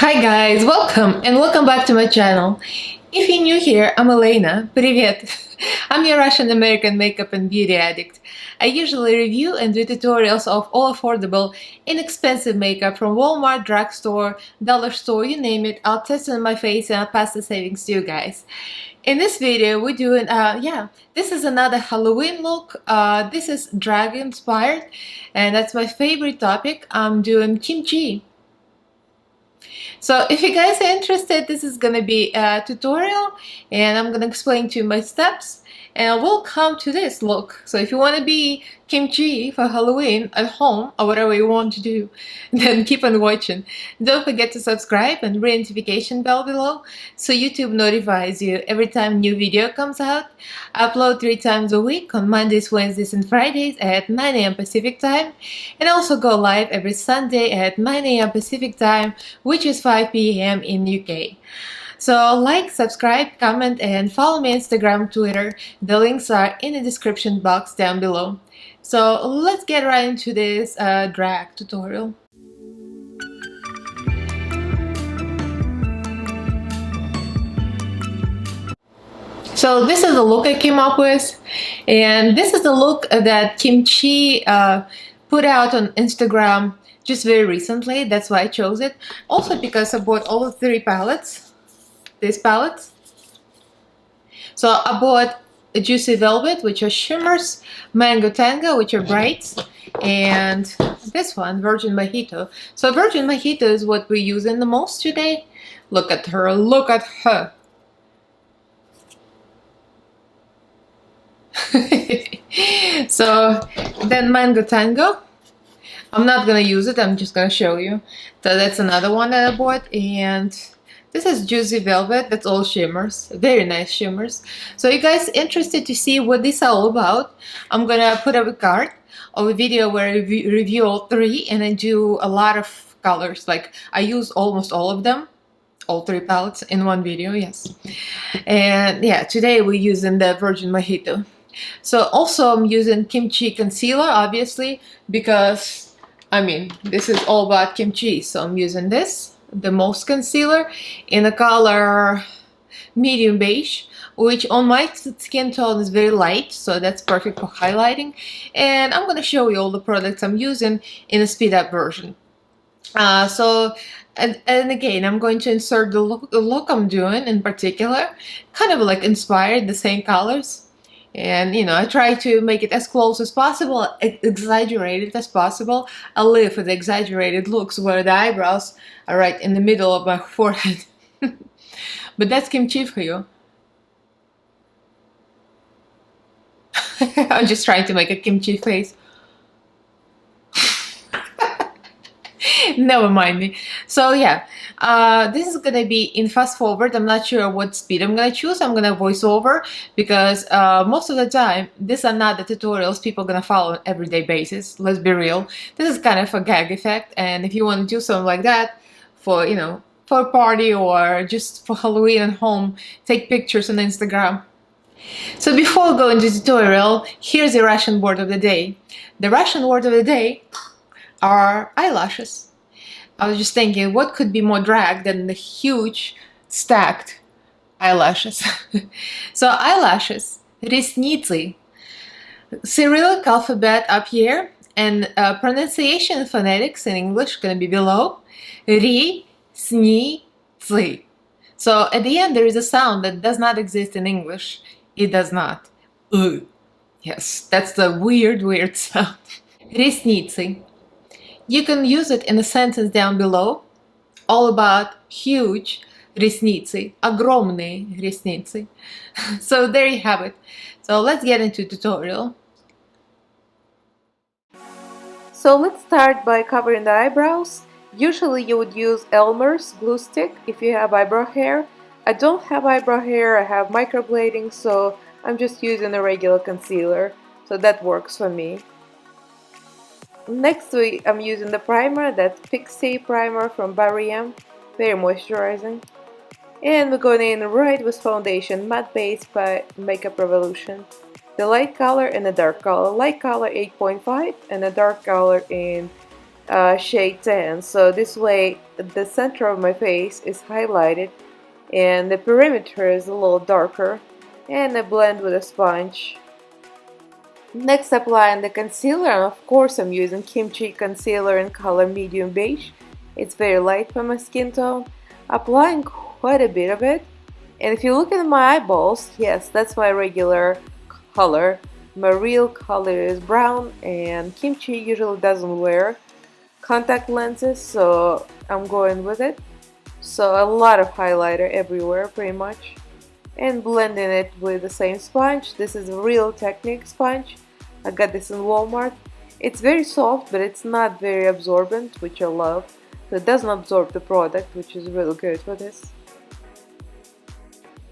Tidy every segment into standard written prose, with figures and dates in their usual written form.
Hi guys, welcome back to my channel. If you're new here, I'm Elaina. Привет! I'm your Russian American makeup and beauty addict. I usually review and do tutorials of all affordable, inexpensive makeup from Walmart, drugstore, dollar store, you name it. I'll test it on my face and I'll pass the savings to you guys. In this video, we're doing, this is another Halloween look. This is drag inspired, and that's my favorite topic. I'm doing kimchi. So if you guys are interested, this is gonna be a tutorial and I'm gonna explain to you my steps and we'll come to this look. So if you want to be kimchi for Halloween at home or whatever you want to do, then keep on watching. Don't forget to subscribe and ring notification bell below so YouTube notifies you every time new video comes out. I upload 3 times a week on Mondays, Wednesdays and Fridays at 9 AM Pacific time, and also go live every Sunday at 9 AM Pacific time, which is 5 PM in UK. So like, subscribe, comment, and follow me on Instagram, Twitter. The links are in the description box down below. So let's get right into this drag tutorial. So this is the look I came up with, and this is the look that Kimchi put out on Instagram just very recently. That's why I chose it. Also because I bought all 3 palettes. These palettes. So I bought a Juicy Velvet, which are shimmers, Mango Tango, which are brights, and this one, Virgin Mojito. So Virgin Mojito is what we're using the most today. Look at her, look at her. So then Mango Tango. I'm not gonna use it, I'm just gonna show you. So that's another one that I bought, and this is Juicy Velvet. That's all shimmers, very nice shimmers. So you guys interested to see what this is all about, I'm gonna put up a card of a video where I review all 3 and I do a lot of colors. Like I use almost all of them, all 3 palettes in one video, yes. And yeah, today we're using the Virgin Mojito. So also I'm using Kimchi concealer, obviously, because I mean this is all about kimchi. So I'm using this, the most concealer, in the color medium beige, which on my skin tone is very light, so that's perfect for highlighting. And I'm going to show you all the products I'm using in a speed up version. And again, I'm going to insert the look I'm doing in particular, kind of like inspired, the same colors. And you know, I try to make it as close as possible, exaggerated as possible. I live with exaggerated looks where the eyebrows are right in the middle of my forehead. But that's kimchi for you. I'm just trying to make a kimchi face. Never mind me. So yeah, this is gonna be in fast forward. I'm not sure what speed I'm gonna choose. I'm gonna voice over because most of the time these are not the tutorials people are gonna follow on an everyday basis. Let's be real. This is kind of a gag effect, and if you want to do something like that for, you know, for a party or just for Halloween at home, take pictures on Instagram. So before going to the tutorial, here's the Russian word of the day. The Russian word of the day are eyelashes. I was just thinking, what could be more drag than the huge stacked eyelashes? So eyelashes, ресницы, Cyrillic alphabet up here, and pronunciation and phonetics in English gonna be below. Ресницы. So at the end there is a sound that does not exist in English. It does not. Yes, that's the weird sound. Ресницы. You can use it in a sentence down below, all about huge ресницы, огромные ресницы. So there you have it. So let's get into tutorial. So let's start by covering the eyebrows. Usually you would use Elmer's glue stick if you have eyebrow hair. I don't have eyebrow hair, I have microblading, so I'm just using a regular concealer. So that works for me. Next I'm using the primer, that's Pixie primer from Barry, very moisturizing. And we're going in right with foundation, matte base by Makeup Revolution. The light color and the dark color. Light color 8.5 and the dark color in shade 10. So this way the center of my face is highlighted and the perimeter is a little darker, and I blend with a sponge. Next, applying the concealer, and of course I'm using Kimchi concealer in color medium beige. It's very light for my skin tone. Applying quite a bit of it. And if you look at my eyeballs, yes, that's my regular color. My real color is brown, and Kimchi usually doesn't wear contact lenses, so I'm going with it. So a lot of highlighter everywhere pretty much, and blending it with the same sponge. This is a Real Technique sponge. I got this in Walmart. It's very soft, but it's not very absorbent, which I love. So it doesn't absorb the product, which is really good for this.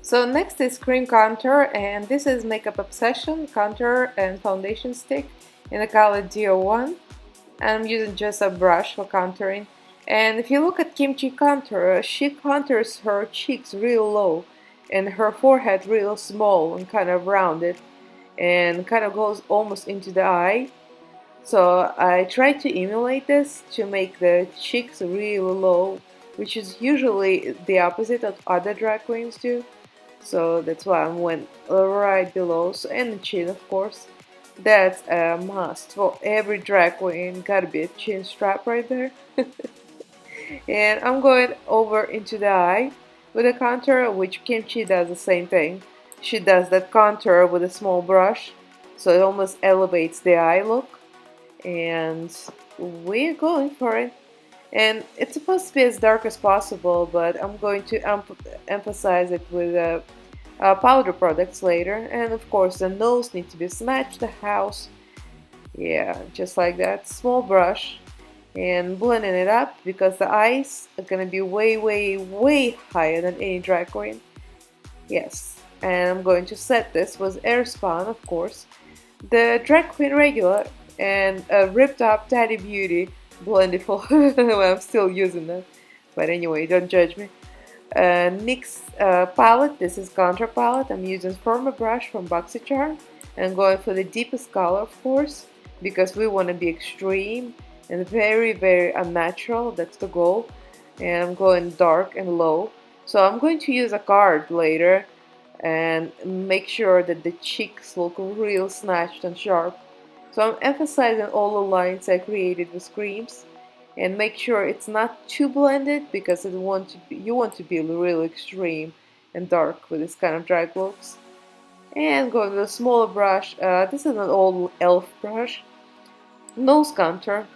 So next is cream contour, and this is Makeup Obsession contour and foundation stick in the color DO1. And I'm using just a brush for contouring. And if you look at Kimchi contour, she contours her cheeks real low and her forehead real small and kind of rounded and kind of goes almost into the eye. So I try to emulate this to make the cheeks real low, which is usually the opposite of other drag queens do. So that's why I went right below, so, and the chin of course. That's a must for every drag queen. Gotta be a chin strap right there. And I'm going over into the eye with a contour, which Kimchi does the same thing. She does that contour with a small brush, so it almost elevates the eye look. And we're going for it. And it's supposed to be as dark as possible, but I'm going to emphasize it with powder products later. And of course the nose needs to be snatched, the house, yeah, just like that, small brush, and blending it up because the eyes are gonna be way higher than any drag queen. Yes, and I'm going to set this with Airspun, of course, the drag queen regular, and a ripped up Daddy Beauty blendiful. I'm still using that, but anyway, don't judge me. NYX palette, this is contour palette. I'm using firmer brush from BoxyCharm and I'm going for the deepest color, of course, because we want to be extreme and very unnatural. That's the goal. And I'm going dark and low. So I'm going to use a card later and make sure that the cheeks look real snatched and sharp. So I'm emphasizing all the lines I created with creams, and make sure it's not too blended because you want to be really extreme and dark with this kind of drag looks. And going with a smaller brush, this is an old elf brush, nose contour.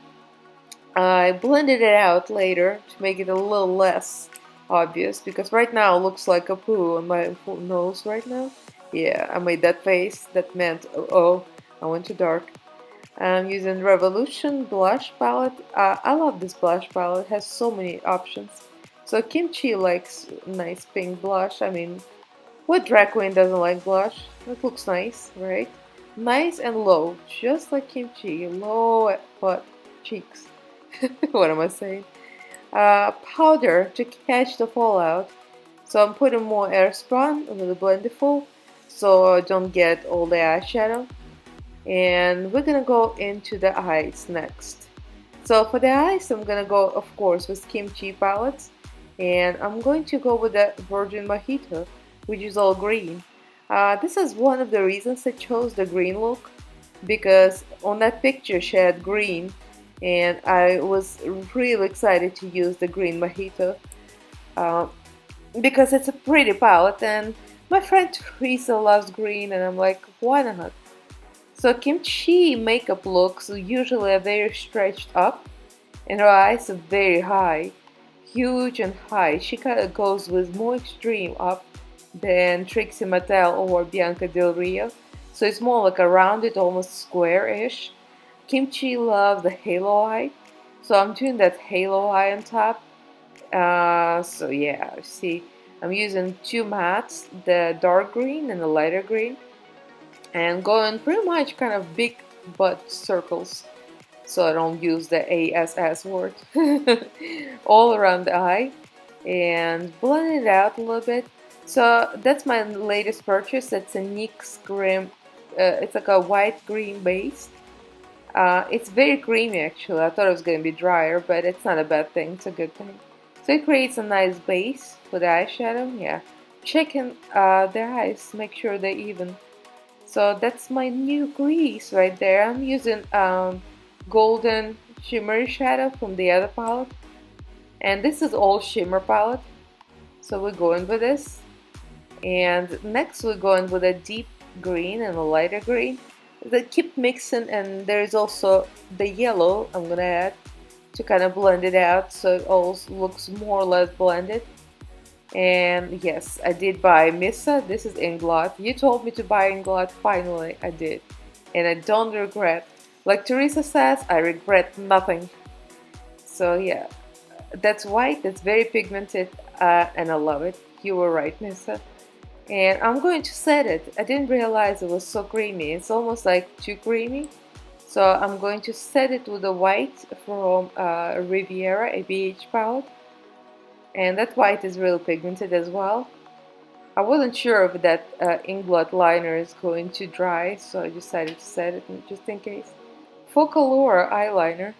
I blended it out later to make it a little less obvious because right now it looks like a poo on my nose right now. Yeah, I made that face. That meant, oh, I went too dark. I'm using Revolution blush palette. I love this blush palette. It has so many options. So Kimchi likes nice pink blush. I mean, what drag queen doesn't like blush? It looks nice, right? Nice and low, just like Kimchi. Low butt cheeks. What am I saying? Powder to catch the fallout. So I'm putting more Airspun with the blendiful so I don't get all the eyeshadow. And we're gonna go into the eyes next. So for the eyes, I'm gonna go, of course, with Kimchi palettes, and I'm going to go with the Virgin Mojito, which is all green. This is one of the reasons I chose the green look, because on that picture she had green, and I was really excited to use the green Mojito because it's a pretty palette, and my friend Teresa loves green, and I'm like, why not? So Kimchi makeup looks usually are very stretched up and her eyes are very high, huge and high. She kind of goes with more extreme up than Trixie Mattel or Bianca Del Rio. So it's more like a rounded, almost square-ish. Kimchi loves the halo eye. So I'm doing that halo eye on top. So yeah, see, I'm using two mattes, the dark green and the lighter green, and going pretty much kind of big butt circles so I don't use the ASS word all around the eye and blend it out a little bit. So that's my latest purchase. It's a NYX cream. It's like a white green base. It's very creamy actually. I thought it was going to be drier, but it's not a bad thing. It's a good thing. So it creates a nice base for the eyeshadow. Yeah, checking the eyes, make sure they're even. So that's my new crease right there. I'm using golden shimmery shadow from the other palette, and this is all shimmer palette. So we're going with this, and next we're going with a deep green and a lighter green. They keep mixing, and there's also the yellow I'm gonna add to kind of blend it out so it all looks more or less blended. And yes, I did buy Missa. This is Inglot. You told me to buy Inglot. Finally, I did. And I don't regret. Like Teresa says, I regret nothing. So yeah, that's white. That's very pigmented, and I love it. You were right, Missa. And I'm going to set it. I didn't realize it was so creamy. It's almost like too creamy. So I'm going to set it with the white from Riviera ABH palette. And that white is really pigmented as well. I wasn't sure if that Inglot liner is going to dry, so I decided to set it just in case. Focalura eyeliner.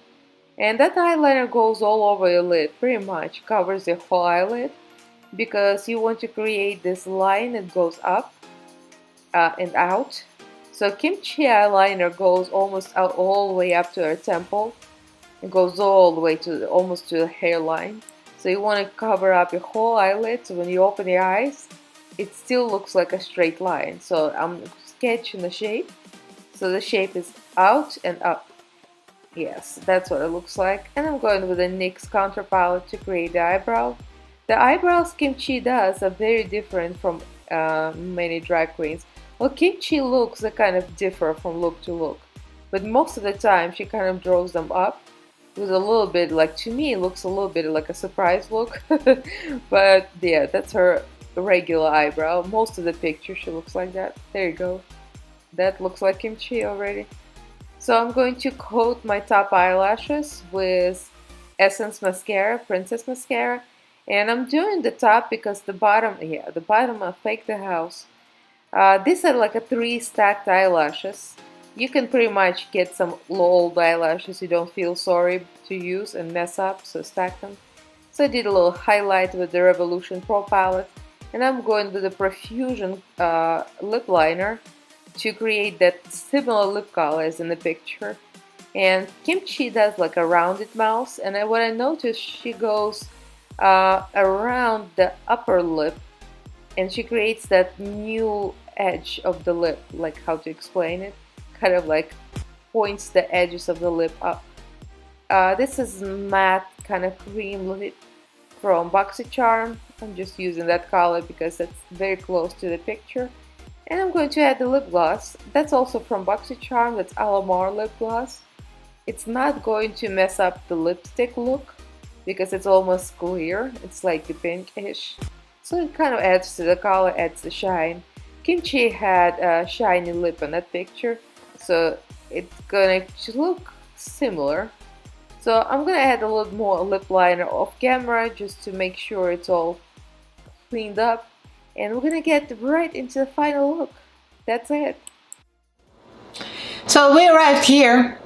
And that eyeliner goes all over your lid, pretty much covers the whole eyelid, because you want to create this line that goes up and out. So Kimchi eyeliner goes almost out all the way up to her temple. It goes all the way to almost to the hairline. So you want to cover up your whole eyelid, so when you open your eyes, it still looks like a straight line. So I'm sketching the shape. So the shape is out and up. Yes, that's what it looks like. And I'm going with the NYX contour palette to create the eyebrow. The eyebrows Kimchi does are very different from many drag queens. Well, Kimchi looks that kind of differ from look to look, but most of the time she kind of draws them up with a little bit, like, to me it looks a little bit like a surprise look. But yeah, that's her regular eyebrow. Most of the picture she looks like that. There you go. That looks like Kimchi already. So I'm going to coat my top eyelashes with Essence mascara, Princess mascara. And I'm doing the top because the bottom, yeah, the bottom I faked the house. These are like a 3 stacked eyelashes. You can pretty much get some old eyelashes you don't feel sorry to use and mess up, so stack them. So I did a little highlight with the Revolution Pro palette, and I'm going with the Profusion lip liner to create that similar lip color as in the picture. And Kimchi does like a rounded mouth, and what I noticed, she goes around the upper lip, and she creates that new edge of the lip, like how to explain it, kind of like points the edges of the lip up. This is matte kind of cream lip from BoxyCharm. I'm just using that color because it's very close to the picture. And I'm going to add the lip gloss. That's also from BoxyCharm. That's Alamar lip gloss. It's not going to mess up the lipstick look because it's almost clear. It's like the pinkish. So it kind of adds to the color, adds the shine. Kimchi had a shiny lip in that picture, so it's gonna look similar. So I'm gonna add a little more lip liner off camera just to make sure it's all cleaned up. And we're gonna get right into the final look. That's it. So we arrived here.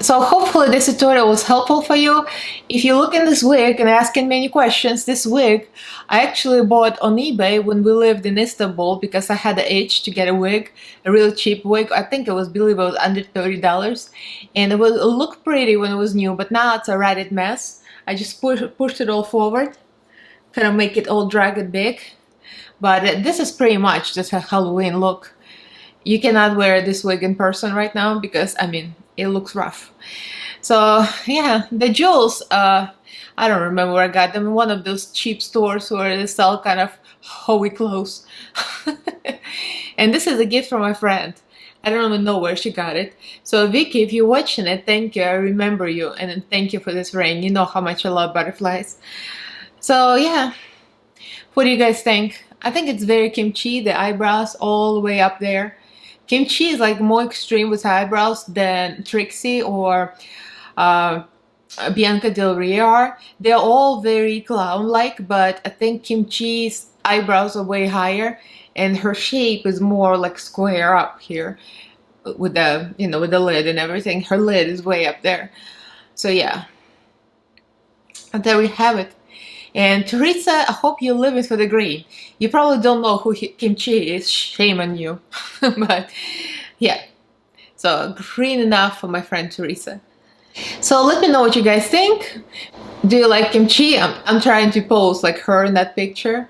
So hopefully this tutorial was helpful for you. If you look in this wig and asking many questions, this wig I actually bought on eBay when we lived in Istanbul because I had the itch to get a wig, a really cheap wig. I think it was, believe it was under $30, and it looked pretty when it was new, but now it's a ratted mess. I just pushed it all forward, kind of make it all drag it big. But this is pretty much just a Halloween look. You cannot wear this wig in person right now because, I mean, it looks rough. So yeah, the jewels, I don't remember where I got them, in one of those cheap stores where they sell kind of Hoey clothes. And this is a gift from my friend. I don't even know where she got it. So Vicky, if you're watching it, thank you. I remember you, and thank you for this ring. You know how much I love butterflies. So yeah, what do you guys think? I think it's very Kimchi, the eyebrows all the way up there. Kimchi is like more extreme with eyebrows than Trixie or Bianca Del Rio are. They're all very clown-like, but I think Kimchi's eyebrows are way higher and her shape is more like square up here. with the, with the lid and everything. Her lid is way up there. So yeah, and there we have it. And Teresa, I hope you live it for the green. You probably don't know who Kimchi is. Shame on you. But yeah, so green enough for my friend Teresa. So let me know what you guys think. Do you like Kimchi? I'm trying to pose like her in that picture.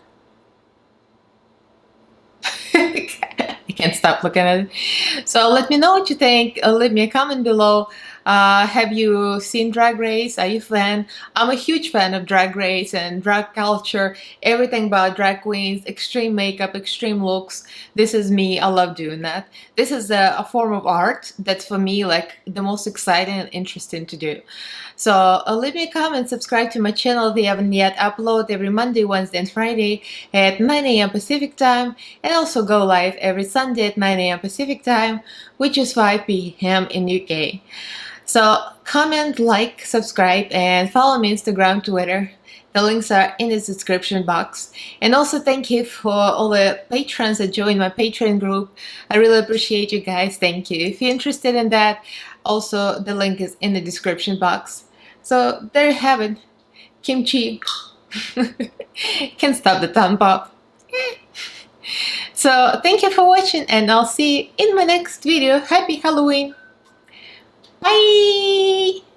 I can't stop looking at it. So let me know what you think. Leave me a comment below. Have you seen Drag Race? Are you a fan? I'm a huge fan of Drag Race and drag culture. Everything about drag queens, extreme makeup, extreme looks. This is me. I love doing that. This is a form of art that's for me like the most exciting and interesting to do. So leave me a comment, subscribe to my channel if you haven't yet. Upload every Monday, Wednesday, and Friday at 9 AM Pacific time, and also go live every Sunday at 9 AM Pacific time, which is 5 PM in UK. So comment, like, subscribe, and follow me on Instagram, Twitter. The links are in the description box. And also thank you for all the patrons that joined my Patreon group. I really appreciate you guys. Thank you. If you're interested in that, also the link is in the description box. So there you have it. Kimchi. Can't stop the thumb pop. So thank you for watching, and I'll see you in my next video. Happy Halloween. Bye!